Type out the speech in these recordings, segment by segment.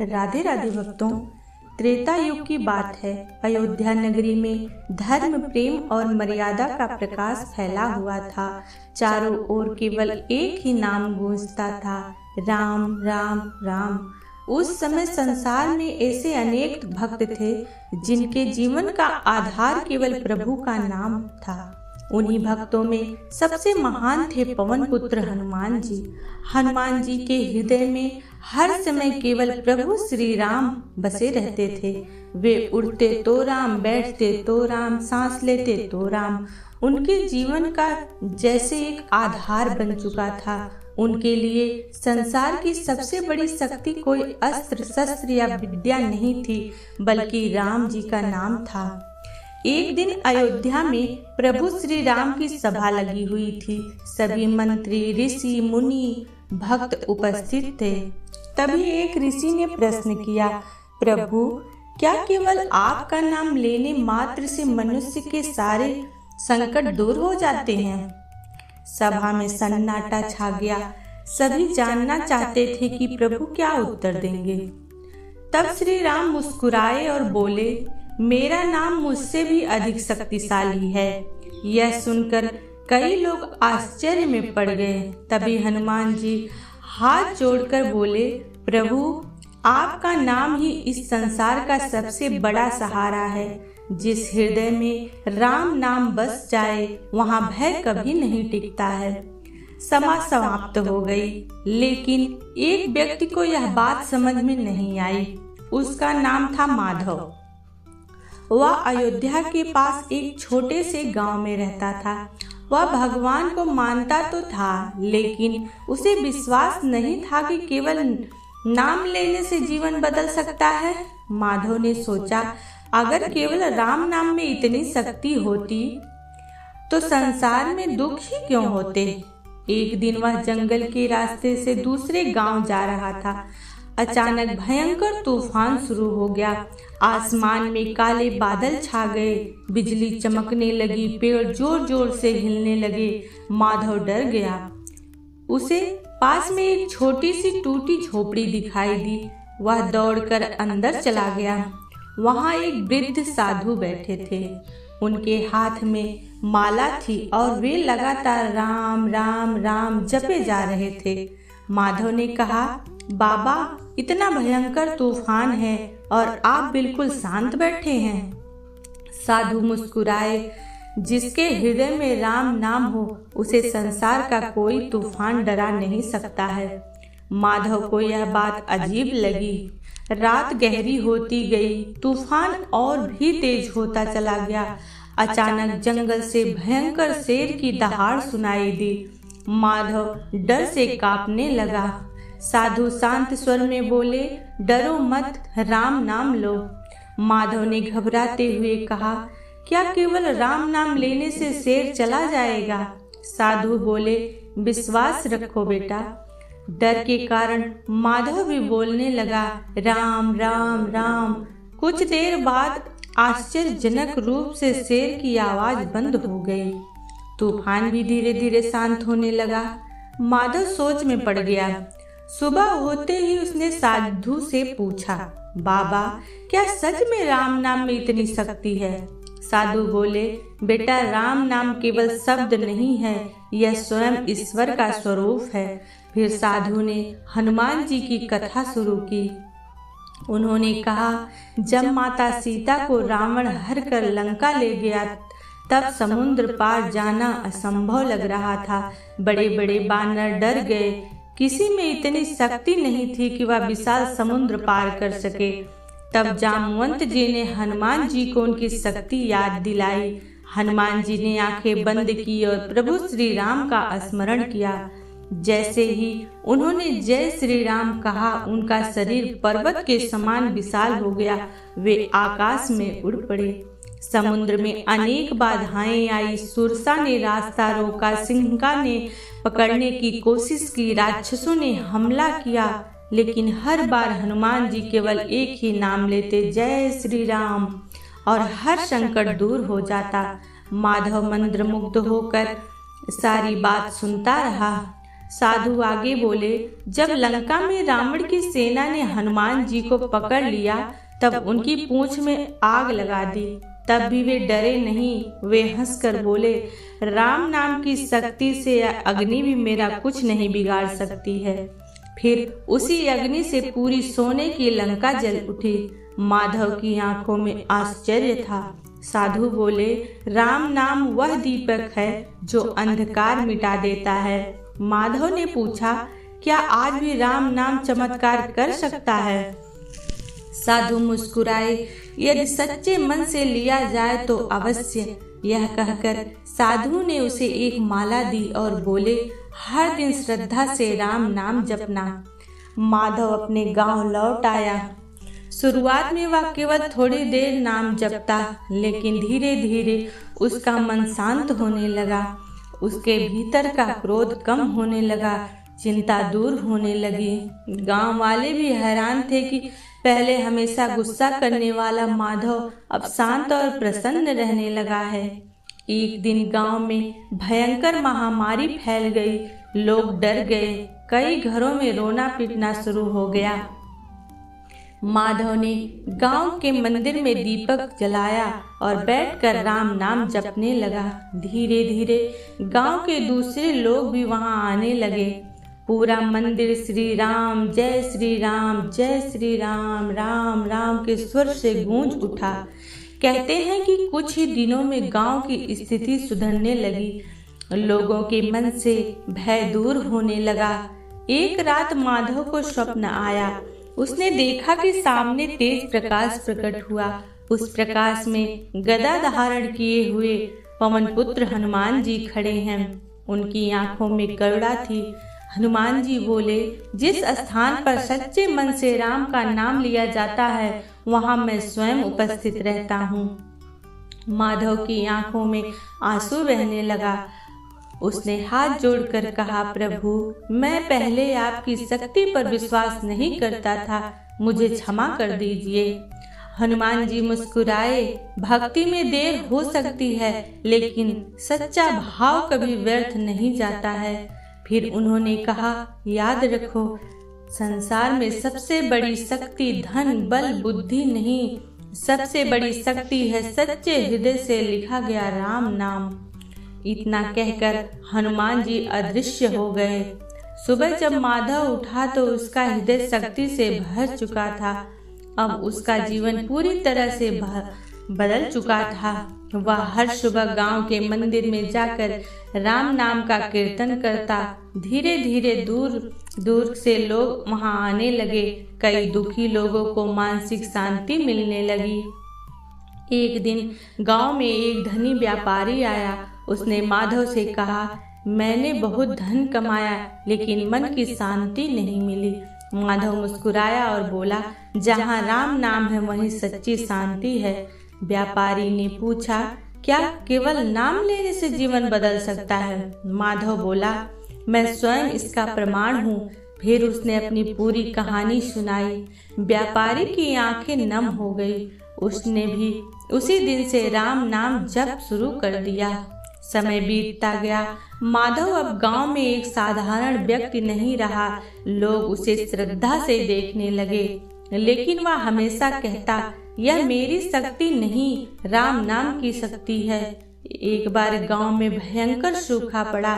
राधे राधे भक्तों। त्रेता युग की बात है। अयोध्या नगरी में धर्म, प्रेम और मर्यादा का प्रकाश फैला हुआ था। चारों ओर केवल एक ही नाम गूंजता था, राम राम राम। उस समय संसार में ऐसे अनेक भक्त थे जिनके जीवन का आधार केवल प्रभु का नाम था। उन्हीं भक्तों में सबसे महान थे पवन पुत्र हनुमान जी। हनुमान जी के हृदय में हर समय केवल प्रभु श्री राम बसे रहते थे। वे उठते तो राम, बैठते तो राम, सांस लेते तो राम। उनके जीवन का जैसे एक आधार बन चुका था। उनके लिए संसार की सबसे बड़ी शक्ति कोई अस्त्र शस्त्र या विद्या नहीं थी, बल्कि राम जी का नाम था। एक दिन अयोध्या में प्रभु श्री राम की सभा लगी हुई थी। सभी मंत्री, ऋषि, मुनि, भक्त उपस्थित थे। तभी एक ऋषि ने प्रश्न किया, प्रभु, क्या केवल आपका नाम लेने मात्र से मनुष्य के सारे संकट दूर हो जाते हैं? सभा में सन्नाटा छा गया। सभी जानना चाहते थे कि प्रभु क्या उत्तर देंगे। तब श्री राम मुस्कुराए और बोले, मेरा नाम मुझसे भी अधिक शक्तिशाली है। यह सुनकर कई लोग आश्चर्य में पड़ गए। तभी हनुमान जी हाथ जोड़कर बोले, प्रभु, आपका नाम ही इस संसार का सबसे बड़ा सहारा है। जिस हृदय में राम नाम बस जाए वहां भय कभी नहीं टिकता है। सभा समाप्त हो गई, लेकिन एक व्यक्ति को यह बात समझ में नहीं आई। उसका नाम था माधव। वह अयोध्या के पास एक छोटे से गांव में रहता था। वह भगवान को मानता तो था, लेकिन उसे विश्वास नहीं था कि केवल नाम लेने से जीवन बदल सकता है। माधव ने सोचा, अगर केवल राम नाम में इतनी शक्ति होती तो संसार में दुख ही क्यों होते। एक दिन वह जंगल के रास्ते से दूसरे गांव जा रहा था। अचानक भयंकर तूफान शुरू हो गया। आसमान में काले बादल छा गए, बिजली चमकने लगी, पेड़ जोर जोर से हिलने लगे। माधव डर गया। उसे पास में एक छोटी सी टूटी झोपड़ी दिखाई दी। वह दौड़कर अंदर चला गया। वहां एक वृद्ध साधु बैठे थे। उनके हाथ में माला थी और वे लगातार राम राम राम जपे जा रहे थे। माधव ने कहा, बाबा, इतना भयंकर तूफान है और आप बिल्कुल शांत बैठे हैं। साधु मुस्कुराए, जिसके हृदय में राम नाम हो उसे संसार का कोई तूफान डरा नहीं सकता है। माधव को यह बात अजीब लगी। रात गहरी होती गई, तूफान और भी तेज होता चला गया। अचानक जंगल से भयंकर शेर की दहाड़ सुनाई दी। माधव डर से कांपने लगा। साधु शांत स्वर में बोले, डरो मत, राम नाम लो। माधव ने घबराते हुए कहा, क्या केवल राम नाम लेने से शेर चला जाएगा? साधु बोले, विश्वास रखो बेटा। डर के कारण माधव भी बोलने लगा, राम राम राम। कुछ देर बाद आश्चर्यजनक रूप से शेर की आवाज बंद हो गई। तूफान भी धीरे धीरे शांत होने लगा। माधव सोच में पड़ गया। सुबह होते ही उसने साधु से पूछा, बाबा, क्या सच में राम नाम में इतनी शक्ति है? साधु बोले, बेटा, राम नाम केवल शब्द नहीं है, यह स्वयं ईश्वर का स्वरूप है। फिर साधु ने हनुमान जी की कथा शुरू की। उन्होंने कहा, जब माता सीता को रावण हर कर लंका ले गया, तब समुद्र पार जाना असंभव लग रहा था। बड़े बड़े बानर डर गए। किसी में इतनी शक्ति नहीं थी कि वह विशाल समुद्र पार कर सके। तब जामवंत जी ने हनुमान जी को उनकी शक्ति याद दिलाई। हनुमान जी ने आंखें बंद की और प्रभु श्री राम का स्मरण किया। जैसे ही उन्होंने जय श्री राम कहा, उनका शरीर पर्वत के समान विशाल हो गया। वे आकाश में उड़ पड़े। समुद्र में अनेक बाधाएं आई। सुरसा ने रास्ता रोका, सिंह ने पकड़ने की कोशिश की, राक्षसों ने हमला किया, लेकिन हर बार हनुमान जी केवल एक ही नाम लेते, जय श्री राम, और हर संकट दूर हो जाता। माधव मंत्रमुग्ध होकर सारी बात सुनता रहा। साधु आगे बोले, जब लंका में रावण की सेना ने हनुमान जी को पकड़ लिया तब उनकी पूंछ में आग लगा दी, तब भी वे डरे नहीं। वे हंसकर बोले, राम नाम की शक्ति से अग्नि भी मेरा कुछ नहीं बिगाड़ सकती है। फिर उसी अग्नि से पूरी सोने की लंका जल उठी। माधव की आंखों में आश्चर्य था। साधु बोले, राम नाम वह दीपक है जो अंधकार मिटा देता है। माधव ने पूछा, क्या आज भी राम नाम चमत्कार कर सकता है? साधु मुस्कुराए, यदि सच्चे मन से लिया जाए तो अवश्य। यह कहकर साधु ने उसे एक माला दी और बोले, हर दिन श्रद्धा से राम नाम जपना। माधव अपने गांव लौट आया। शुरुआत में वह केवल थोड़ी देर नाम जपता, लेकिन धीरे धीरे उसका मन शांत होने लगा। उसके भीतर का क्रोध कम होने लगा, चिंता दूर होने लगी। गांव वाले भी हैरान थे कि पहले हमेशा गुस्सा करने वाला माधव अब शांत और प्रसन्न रहने लगा है। एक दिन गांव में भयंकर महामारी फैल गई। लोग डर गए। कई घरों में रोना पीटना शुरू हो गया। माधव ने गांव के मंदिर में दीपक जलाया और बैठकर राम नाम जपने लगा। धीरे धीरे गांव के दूसरे लोग भी वहां आने लगे। पूरा मंदिर श्री राम जय श्री राम राम राम के स्वर से गूंज उठा। कहते हैं कि कुछ ही दिनों में गांव की स्थिति सुधरने लगी। लोगों के मन से भय दूर होने लगा। एक रात माधव को स्वप्न आया। उसने देखा कि सामने तेज प्रकाश प्रकट हुआ। उस प्रकाश में गदा धारण किए हुए पवन पुत्र हनुमान जी खड़े हैं। उनकी आंखों में करुणा थी। हनुमान जी बोले, जिस स्थान पर सच्चे मन से राम का नाम लिया जाता है वहां मैं स्वयं उपस्थित रहता हूँ। माधव की आंखों में आंसू बहने लगा। उसने हाथ जोड़कर कहा, प्रभु, मैं पहले आपकी शक्ति पर विश्वास नहीं करता था, मुझे क्षमा कर दीजिए। हनुमान जी मुस्कुराए। भक्ति में देर हो सकती है, लेकिन सच्चा भाव कभी व्यर्थ नहीं जाता है। फिर उन्होंने कहा, याद रखो, संसार में सबसे बड़ी शक्ति धन बल बुद्धि नहीं, सबसे बड़ी शक्ति है सच्चे हृदय से लिखा गया राम नाम। इतना कहकर हनुमान जी अदृश्य हो गए। सुबह जब माधव उठा तो उसका हृदय शक्ति से भर चुका था। अब उसका जीवन पूरी तरह से बदल चुका था। वह हर सुबह गांव के मंदिर में जाकर राम नाम का कीर्तन करता। धीरे धीरे दूर दूर से लोग वहां आने लगे। कई दुखी लोगों को मानसिक शांति मिलने लगी। एक दिन गांव में एक धनी व्यापारी आया। उसने माधव से कहा, मैंने बहुत धन कमाया, लेकिन मन की शांति नहीं मिली। माधव मुस्कुराया और बोला, जहाँ राम नाम है वहीं सच्ची शांति है। व्यापारी ने पूछा, क्या केवल नाम लेने से जीवन बदल सकता है? माधव बोला, मैं स्वयं इसका प्रमाण हूँ। फिर उसने अपनी पूरी कहानी सुनाई। व्यापारी की आंखें नम हो गई। उसने भी उसी दिन से राम नाम जप शुरू कर दिया। समय बीतता गया। माधव अब गांव में एक साधारण व्यक्ति नहीं रहा। लोग उसे श्रद्धा से देखने लगे, लेकिन वह हमेशा कहता, यह मेरी शक्ति नहीं, राम नाम की शक्ति है। एक बार गांव में भयंकर सूखा पड़ा।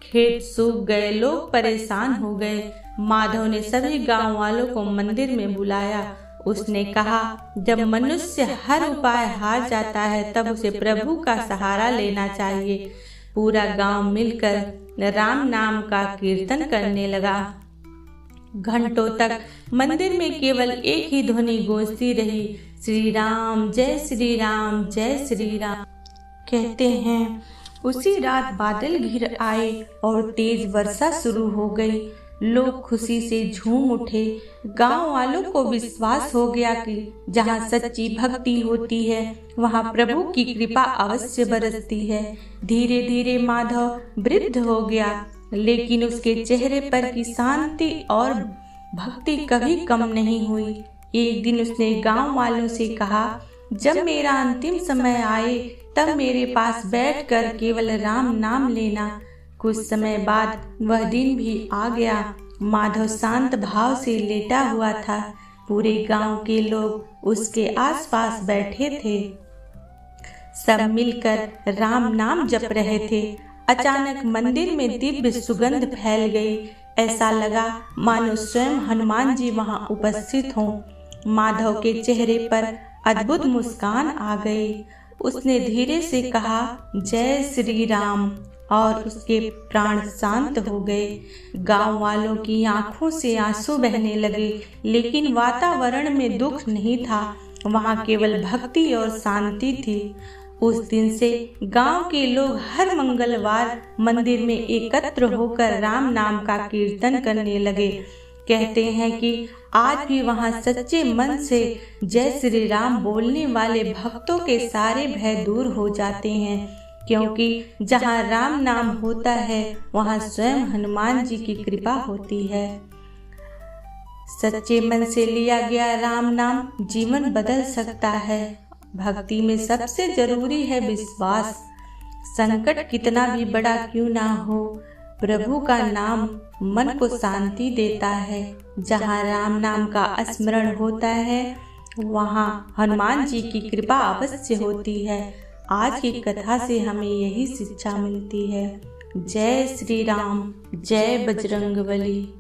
खेत सूख गए, लोग परेशान हो गए। माधव ने सभी गांव वालों को मंदिर में बुलाया। उसने कहा, जब मनुष्य हर उपाय हार जाता है तब उसे प्रभु का सहारा लेना चाहिए। पूरा गांव मिलकर राम नाम का कीर्तन करने लगा। घंटों तक मंदिर में केवल एक ही ध्वनि गूंजती रही, श्री राम जय श्री राम। कहते हैं उसी रात बादल घिर आए और तेज वर्षा शुरू हो गई। लोग खुशी से झूम उठे। गांव वालों को विश्वास हो गया कि जहां सच्ची भक्ति होती है वहां प्रभु की कृपा अवश्य बरसती है। धीरे धीरे माधव वृद्ध हो गया, लेकिन उसके चेहरे पर की शांति और भक्ति कभी कम नहीं हुई। एक दिन उसने गांव वालों से कहा, जब मेरा अंतिम समय आए तब मेरे पास बैठकर केवल राम नाम लेना। कुछ समय बाद वह दिन भी आ गया। माधव शांत भाव से लेटा हुआ था। पूरे गांव के लोग उसके आसपास बैठे थे। सब मिलकर राम नाम जप रहे थे। अचानक मंदिर में दिव्य सुगंध फैल गई। ऐसा लगा मानो स्वयं हनुमान जी वहां उपस्थित हों। माधव के चेहरे पर अद्भुत मुस्कान आ गई। उसने धीरे से कहा, जय श्री राम, और उसके प्राण शांत हो गए। गांव वालों की आंखों से आंसू बहने लगे, लेकिन वातावरण में दुख नहीं था। वहां केवल भक्ति और शांति थी। उस दिन से गांव के लोग हर मंगलवार मंदिर में एकत्र होकर राम नाम का कीर्तन करने लगे। कहते हैं कि आज भी वहां सच्चे मन से जय श्री राम बोलने वाले भक्तों के सारे भय दूर हो जाते हैं, क्योंकि जहां राम नाम होता है वहां स्वयं हनुमान जी की कृपा होती है। सच्चे मन से लिया गया राम नाम जीवन बदल सकता है। भक्ति में सबसे जरूरी है विश्वास। संकट कितना भी बड़ा क्यों ना हो, प्रभु का नाम मन को शांति देता है। जहाँ राम नाम का स्मरण होता है वहाँ हनुमान जी की कृपा अवश्य होती है। आज की कथा से हमें यही शिक्षा मिलती है। जय श्री राम, जय बजरंगबली।